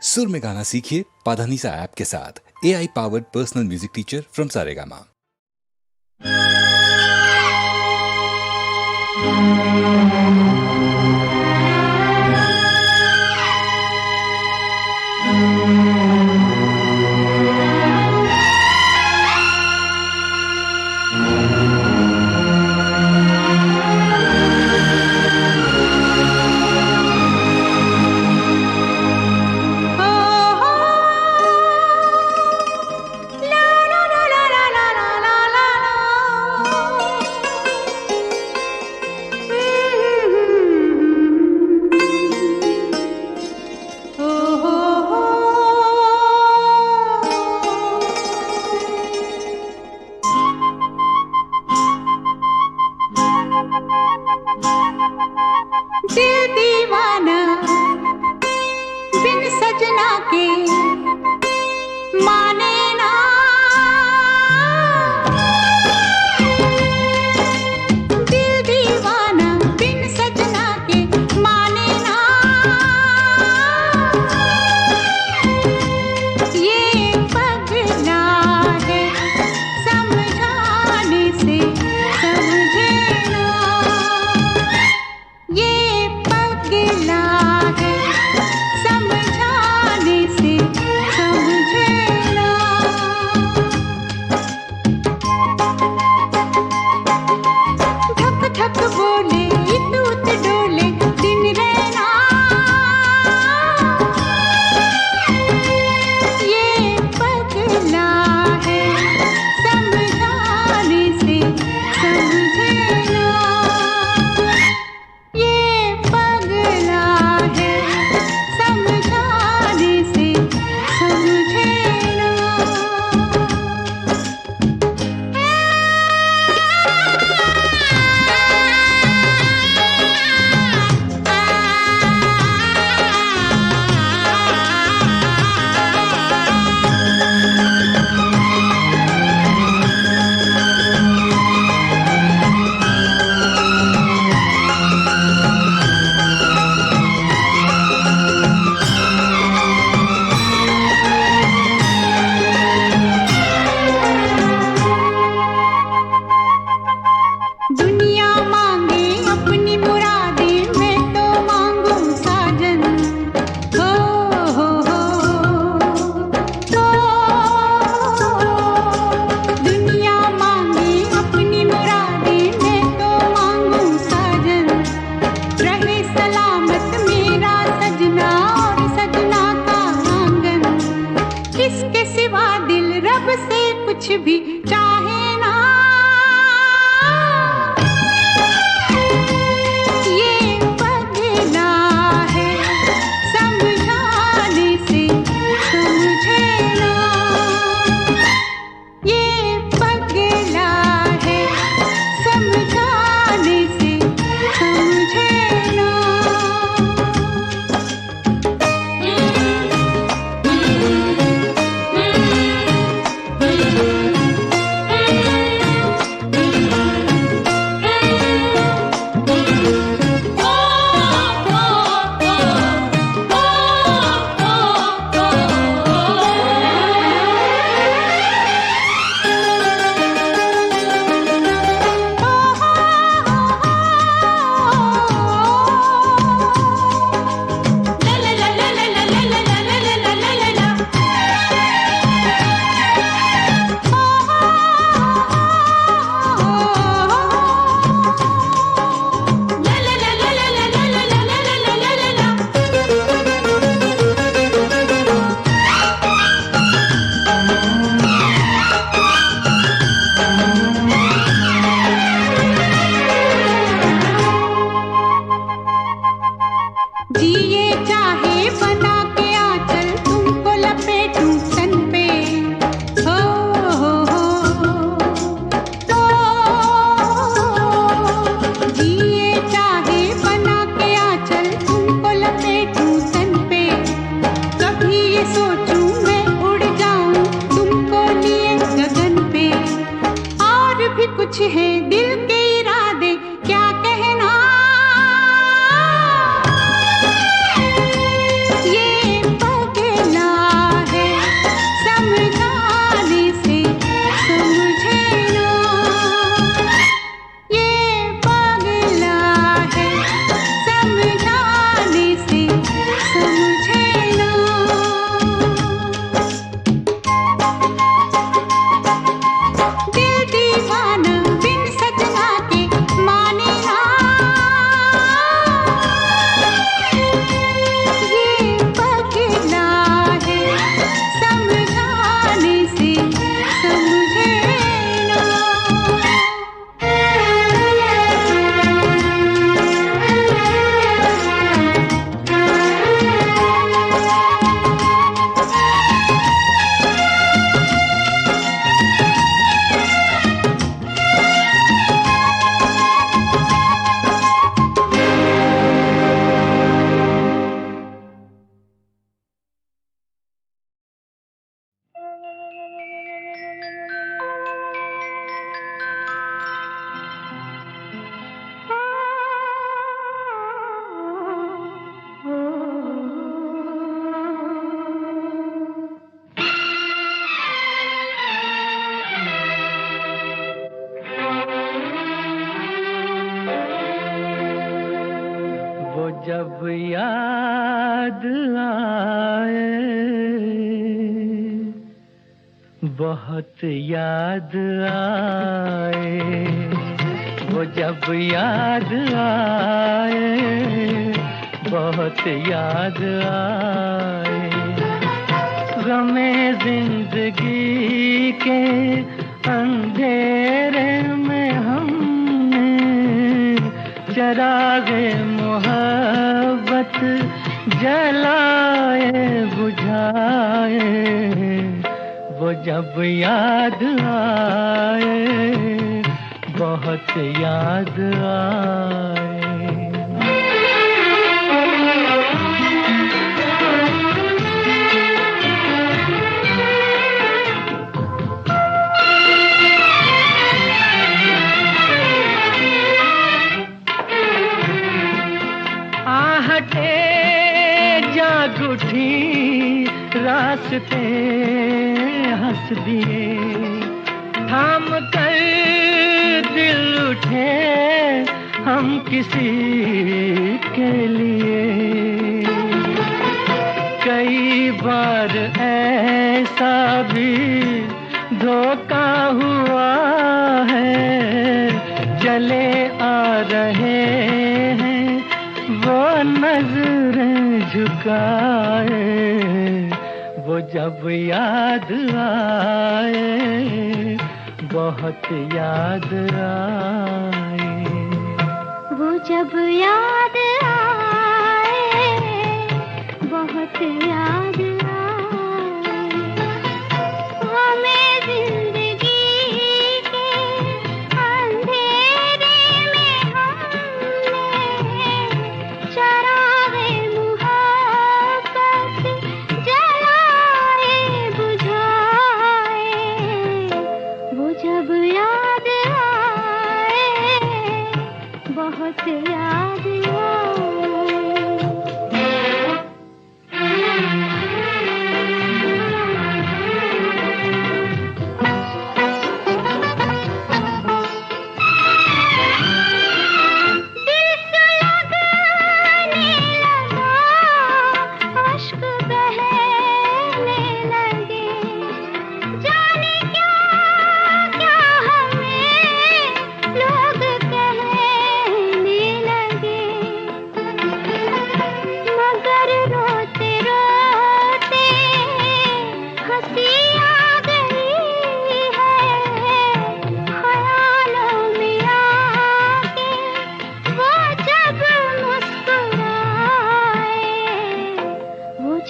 सुर में गाना सीखिए पाधानीसा ऐप के साथ। AI powered personal music teacher from Saregama. दिल दीवाना बिन सजना के माने ना। दिल दीवाना बिन सजना के माने ना। ये पगला है समझाने से समझे ना। ये पगला है समझाने से समझे ना। धक धक बोले इतूत डोले दिन रहना। ये पगला है समझाने से समझे ना। ये पगला है समझाने से समझे ना। दुनिया मांगे अपनी मुरादें मैं तो मांगू साजन। हो दुनिया मांगे अपनी मुरादें मैं तो मांगू साजन। रहे सलामत मेरा सजना और सजना का आंगन। किसके सिवा दिल रब से कुछ भी चाहे ना। ये पगला है समझाने से समझे ना। ये पगला है समझाने से समझे ना। जब याद आए, बहुत याद आए, वो जब याद आए, बहुत याद आए। गमे जिंदगी के अंधेरे में हमने चरागे मोहब्बत जलाए बुझाए, वो जब याद आए, बहुत याद आए। आहटे जाग उठी, रास्ते हंस दिए, थाम कर दिल उठे हम किसी के लिए। कई बार ऐसा भी धोखा हुआ है, चले आ रहे हैं वो नजरें झुकाए, वो जब याद आए, बहुत याद आए। वो जब याद आए, बहुत याद आए। हमें जिंदगी के अंधेरे में हमने चरागे मुहब्बत जलाए बुझाए, वो जब याद आए, बहुत याद आए।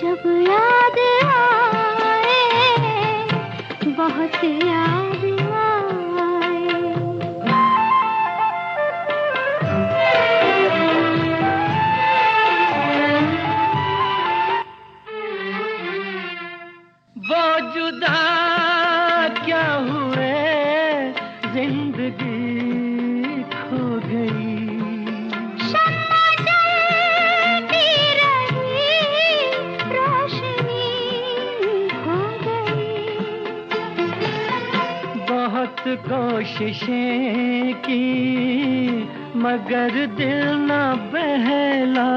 जब याद आए, बहुत याद आए। वो जुदा क्या हुए, जिंदगी खो गई। बहुत कोशिशें की मगर दिल न बहला,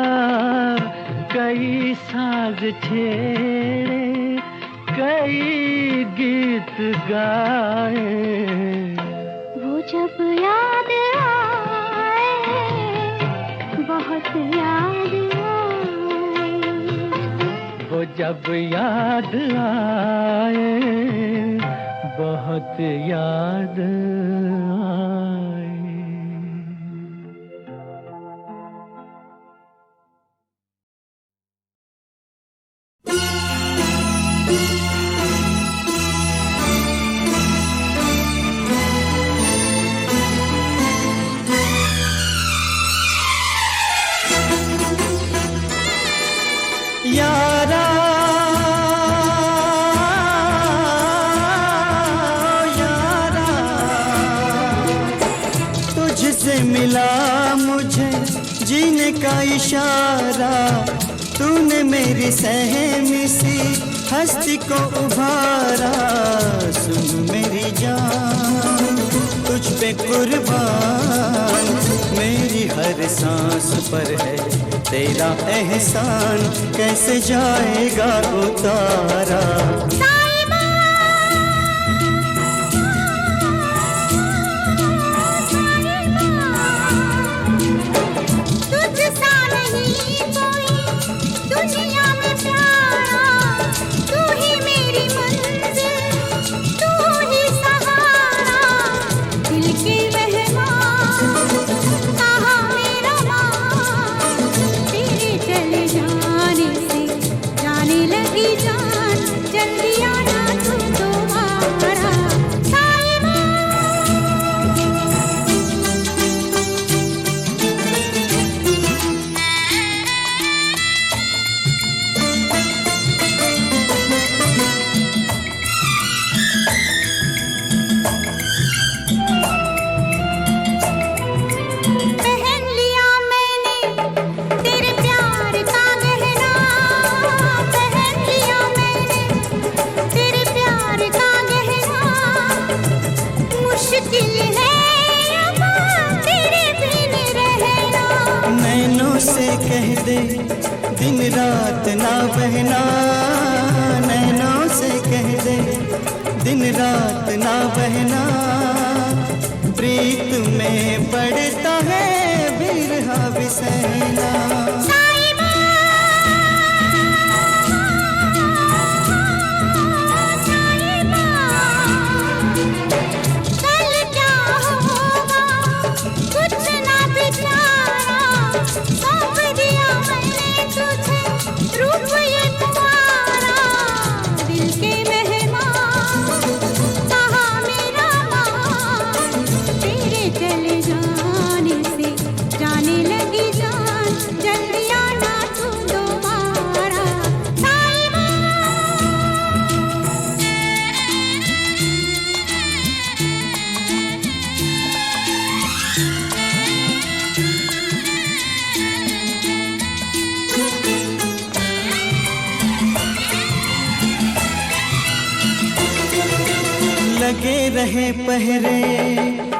कई साज छेड़े, कई गीत गाए। वो जब याद आए, बहुत याद आए। वो जब याद आए, बहुत याद आए। यारा मिला मुझे जीने का इशारा, तूने मेरी सहमी सी हस्ती को उभारा। सुन मेरी जान, तुझ पे कुर्बान, मेरी हर सांस पर है तेरा एहसान कैसे जाएगा उतारा। दिन रात ना बहना, नैनों से कह दे दिन रात ना बहना, प्रीत में पड़ता है बिरहा बिसैना। लगे रहे पहरे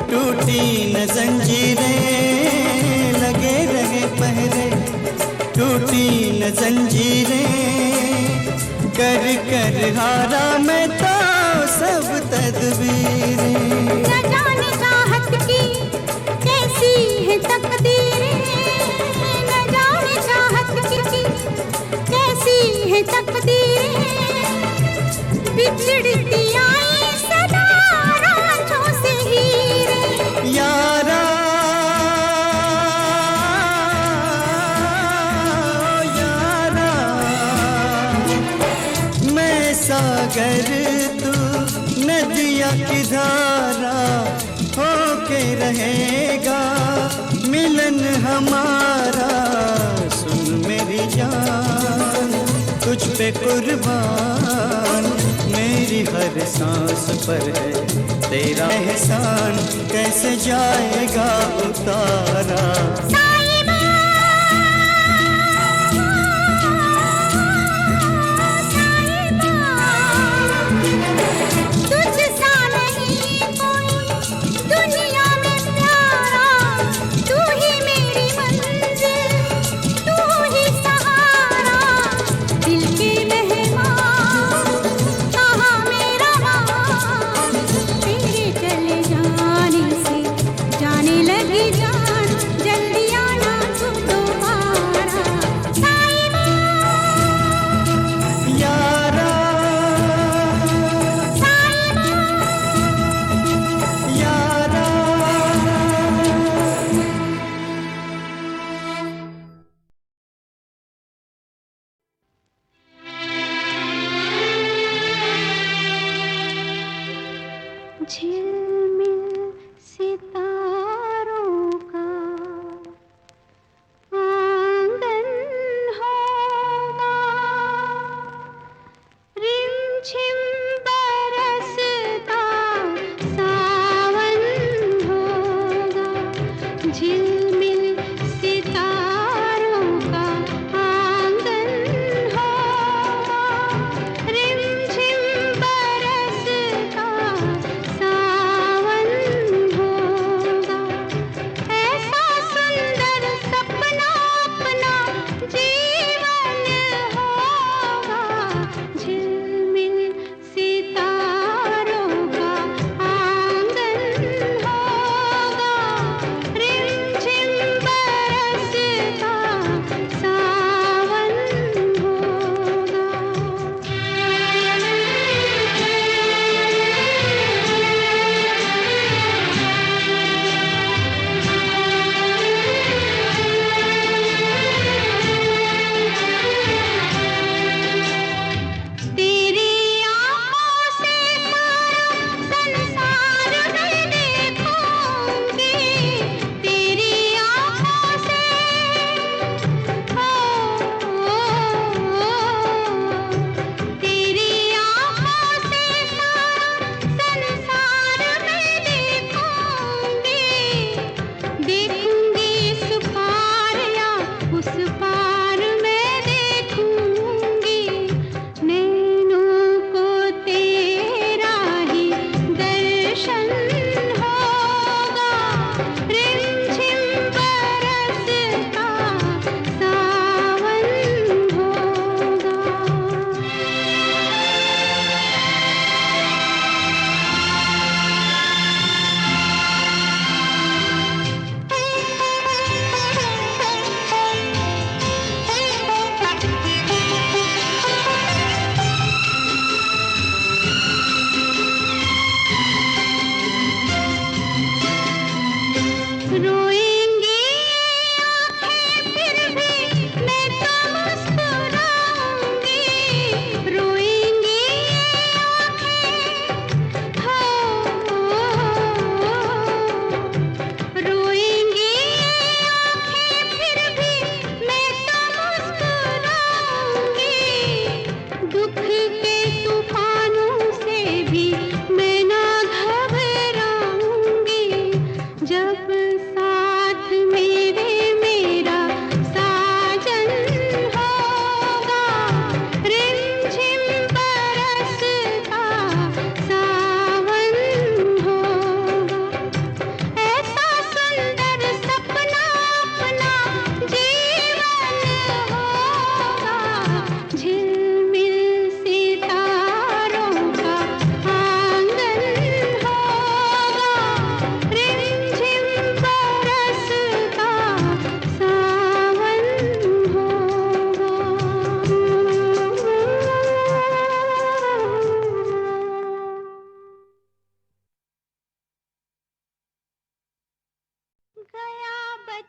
टूटी न जंजीरें, लगे रहे पहरे टूटी न जंजीरें, कर कर हारा मैं तो सब तदबीरें। न जाने चाहत की कैसी है तकदीरें, न जाने चाहत की कैसी है तकदीरें, बिछड़ती आई सदा रांझों से हीरे। यारा यारा मैं सागर तू नदिया की धारा, होके रहेगा मिलन हमारा। सुन मेरी जान तुझ पे कुर्बान, मेरी हर सांस पर है तेरा एहसान, कैसे जाएगा उतारा।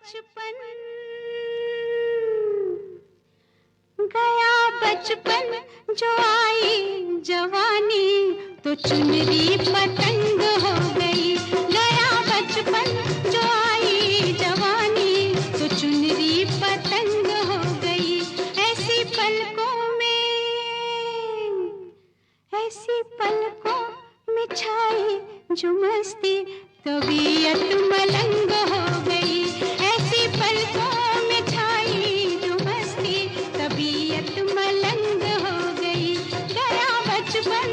बचपन गया बचपन जो आई जवानी तो चुनरी पतंग हो गई। गया बचपन जो आई जवानी तो चुनरी पतंग हो गई। ऐसी पलकों में छाई जो मस्ती तबीयत मलंग हो गई। ऐसी पलकों में छाई जो मस्ती तबीयत मलंग हो गई। गया बचपन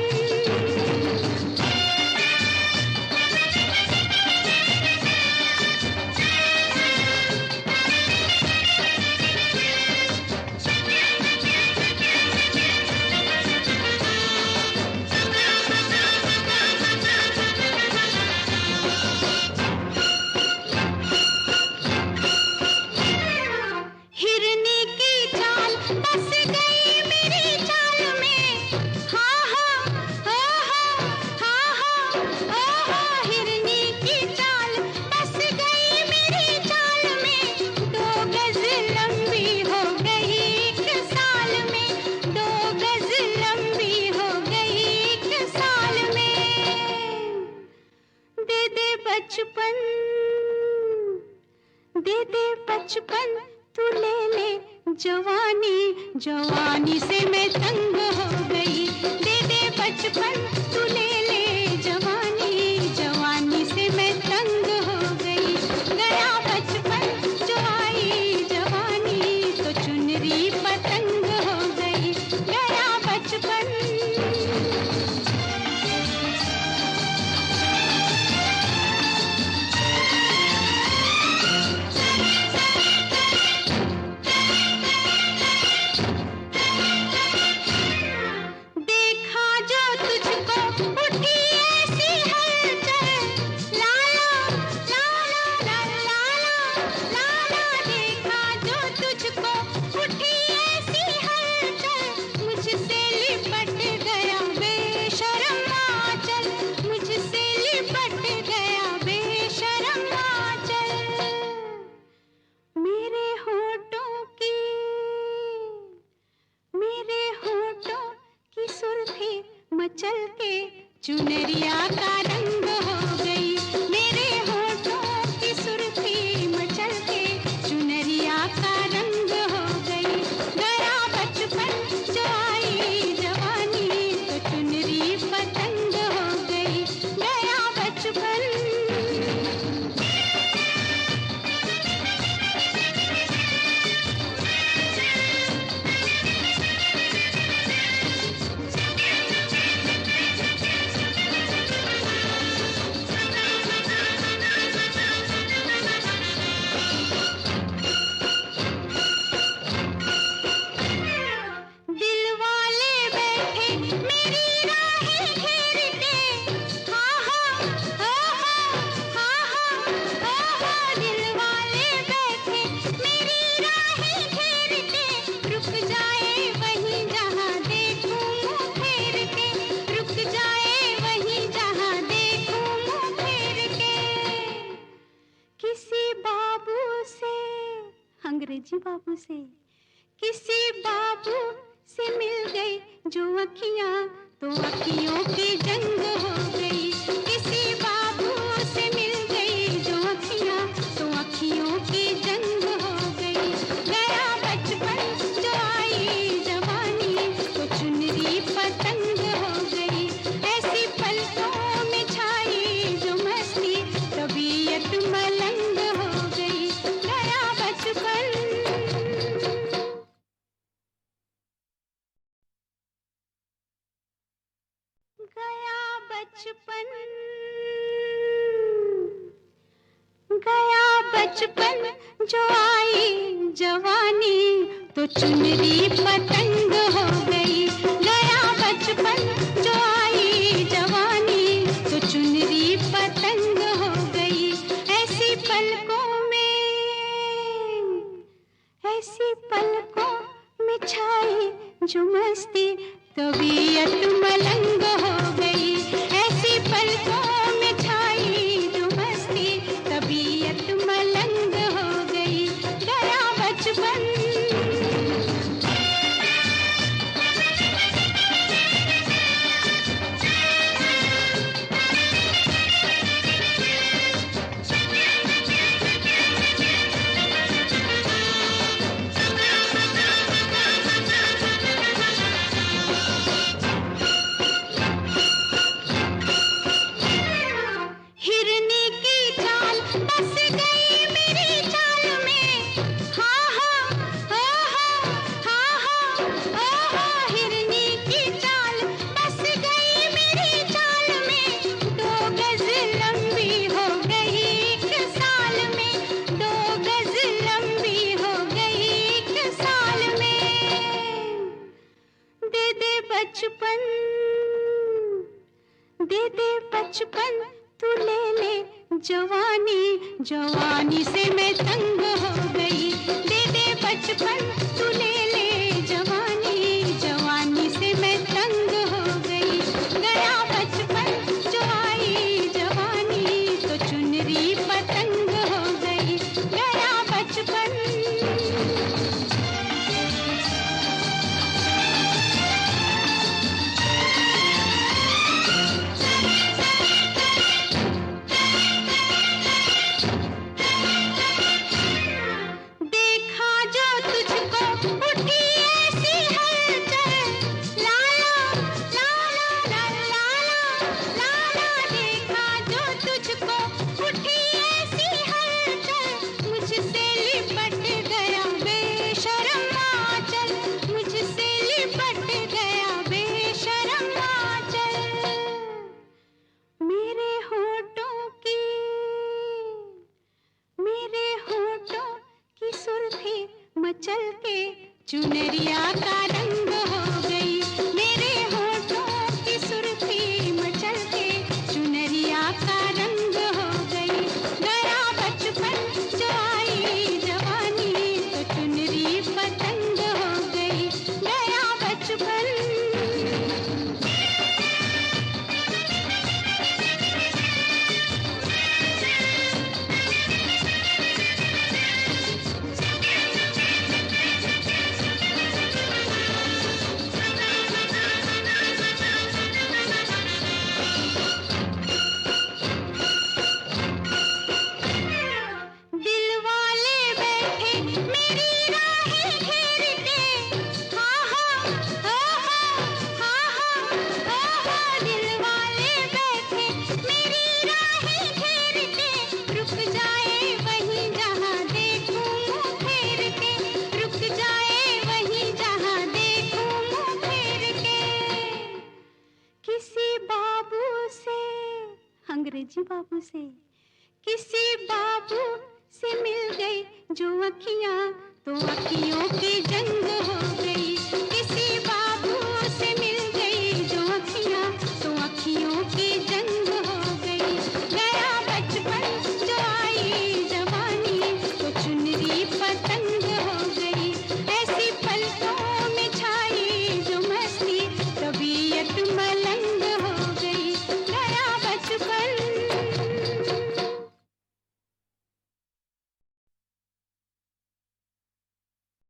बचपन तू ले ले जवानी जवानी से मैं तंग हो गई। दे दे बचपन तू ले ले जवानी जवानी से मैं तंग हो गई। गया बचपन जो आई जवानी तो चुनरी पतंग हो गई। गया बचपन मचल के चुनरिया का रंग हो गई। मेरे होठों की सुर्खी मचल के चुनरिया का रंग हो गई। गया बचपन जो आई जवानी तो चुनरी पतंग हो गई। गया बचपन अंग्रेजी बाबू से किसी बाबू से मिल गई जो अखियां तो अखियों की जंग हो गई। किसी बाबू से मिल गई जो अखियां तो अखियों की जंग हो गई। गया बचपन जो आई जवानी तो चुनरी पतंग हो गई। ऐसी पलकों में छाई जो मस्ती तबीयत मलंग हो गई। गया बचपन गया बचपन जो आई जवानी तो चुनरी पतंग हो गई। गया बचपन जो आई जवानी तो चुनरी पतंग हो गई। ऐसी पलकों में छाई जो मस्ती तबीयत मलंग हो गई। ऐसी पलकों में छाई जो मस्ती तबीयत मलंग हो गई। बचपन, दे दे बचपन, तू ले ले जवानी, जवानी से मैं तंग हो गई। दे दे बचपन, तू ले ले जवानी, जवानी से मैं तंग हो गई। गया बचपन जो आई जवानी, तो चुनरी पतंग हो गई। गया बचपन। मचल के चुनरिया का रंग हो गई। मेरे होठों की सुर्खी मचल के चुनरिया का रंग हो गई। गया बचपन जो आई जवानी, तो चुनरी पतंग हो गई। गया बचपन। अंग्रेजी बाबू से, किसी बाबू से मिल गई जो अखियां, तो अखियों की जंग हो गई।